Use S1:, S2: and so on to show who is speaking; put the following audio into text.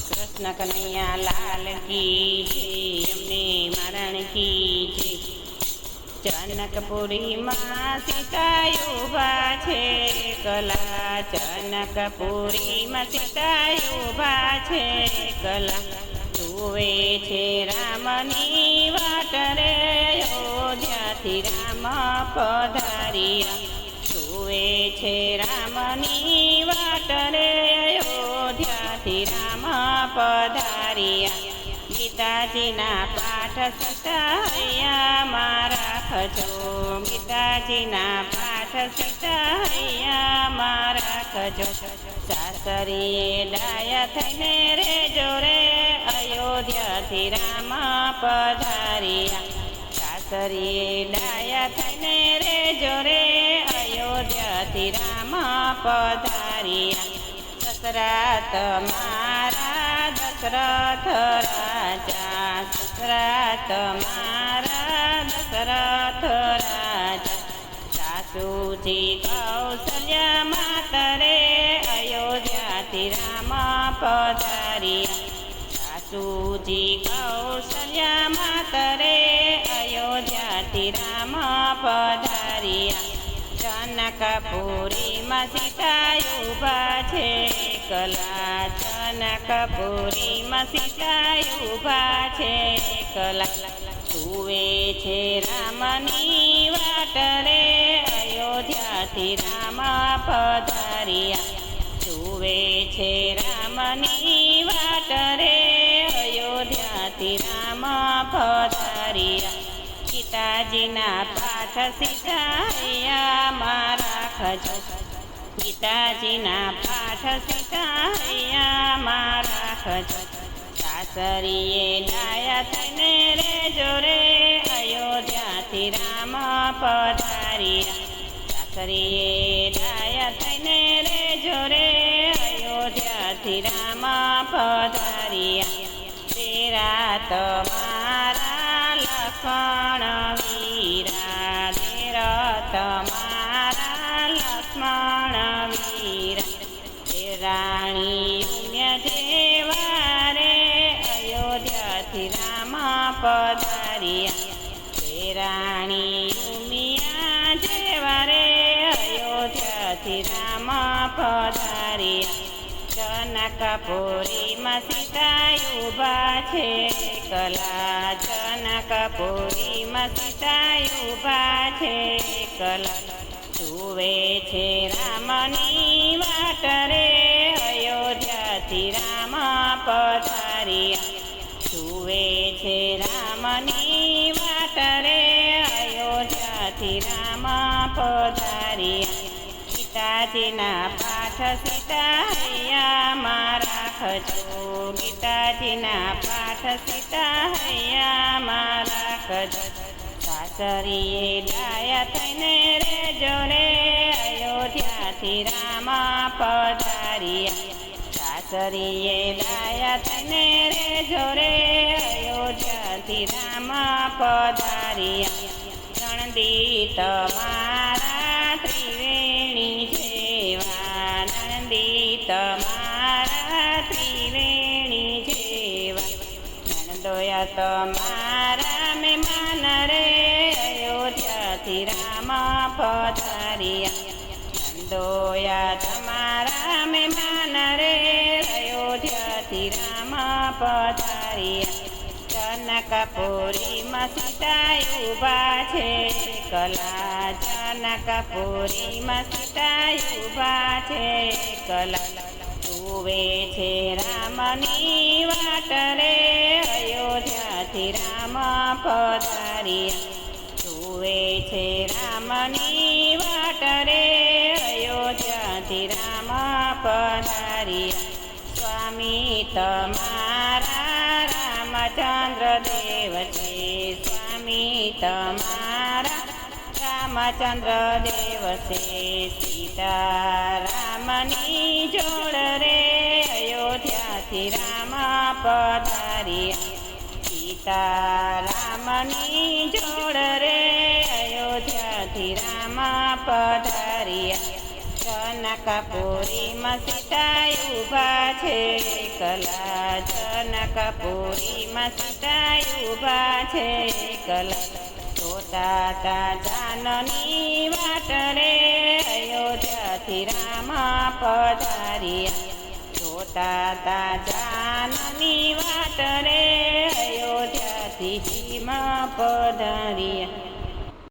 S1: કૃષ્ણ કનૈયા લાલ કી જય, અમને મરણ કી જય। જનકપુરીમાં સીતા ઉભા છે કલા, જનકપુરીમાં સીતા ઉભા છે કલા। જુએ છે રામની વાટ રે, અયોધ્યાથી રામ પધાર્યા। જુએ છે રામની વાટ રે, અયોધ્યાથી રામ પધાર્યા। ગીતાજીના પાઠ સીતાહૈયામાં રાખજો, ગીતાજીના પાઠ સીતાહૈયામાં રાખજો। સાસરીએ ડાયા થઈને રેજો રે, અયોધ્યાથી રામ પધાર્યા। સાસરીએ ડાયા થઈને રેજો રે, અયોધ્યાથી રામ પધાર્યા। સસરા તમારા દશરથ રાજા, સસરા તમારા દશરથ રાજા। સાસુજી કૌશલ્યા માતા રે, અયોધ્યાથી રામ પધાર્યા। સાસુજી કૌશલ્યા માતા રે, અયોધ્યાથી રામ પધાર્યા। જનકપુરીમાં સીતા ઉભા છે કલા, જનકપુરીમાં સીતા ઉભા છે કલા। જુએ છે રામની વાટ રે, અયોધ્યાથી રામ પધાર્યા। જુએ છે રામની વાટ રે, અયોધ્યાથી રામ પધાર્યા। ગીતાજીના પાઠ સીતાહૈયામાં રાખજો, ગીતાજીના પાઠ સીતાહૈયામાં રાખજો। સાસરીએ ડાયા થઈને રેજો રે, અયોધ્યાથી રામ પધાર્યા। સાસરીએ ડાયા થઈને રેજો રે, અયોધ્યાથી રામ પધાર્યા। તેરા તમારા લખણ વીરા, તેરા તમારા લક્ષ્મણ વીરા। તે રાણી ઉમ્ય જેવા રે, અયોધ્યાથી રામ પધાર્યા। તે રાણી ઉમિયા જેવા રે, અયોધ્યાથી રામ પધાર્યા। જનકપુરીમાં સીતા ઉભા છે કલા, જનકપુરીમાં સીતા ઉભા છે કલા। જુએ છે રામની વાટ રે, અયોધ્યાથી રામ પધાર્યા। જુએ છે રામની વાટ રે, અયોધ્યાથી રામ પધાર્યા। ગીતાજીના પાઠ સીતાહૈયામાં રાખજો, ગીતાજીના પાઠ સીતાહૈયામાં રાખજો। સાસરીએ ડાયા થઈને રેજો રે, અયોધ્યાથી રામ પધાર્યા। સાસરીએ ડાયા થઈને રેજો રે, અયોધ્યાથી રામ પધાર્યા। નણંદી તમારા ત્રિવેણી જેવા, નણંદી તમારા ત્રિવેણી જેવા। નણંદોયા તમારા મહેમાન રે, અયોધ્યાથી રામ પધાર્યા। નણંદોયા તમારા મહેમાન રે, અયોધ્યાથી રામ પધાર્યા। જનકપુરીમાં સીતા ઉભા છે કલા, જનકપુરીમાં સીતા ઉભા છે કલા। જુએ છે રામની વાટ રે, અયોધ્યાથી રામ પધાર્યા। જુએ છે રામની વાટ રે, અયોધ્યાથી રામ પધાર્યા। સ્વામી તમારા રામચંદ્ર દેવ છે, સ્વામી તમારા રામચંદ્ર દેવ છે। સીતારામની જોડ રે, અયોધ્યાથી રામ પધાર્યા। સીતારામની જોડ રે, અયોધ્યાથી રામ પધાર્યા। જનકપુરીમાં સીતા ઊભા છે એકલા જનકપુરીમાં સીતા ઊભા છે એકલા જોતા તા જાનની વાટ રે અયોધ્યાથી રામ પધાર્યા જોતા તા જાનની વાટ રે અયોધ્યાથી સીમ પધાર્યા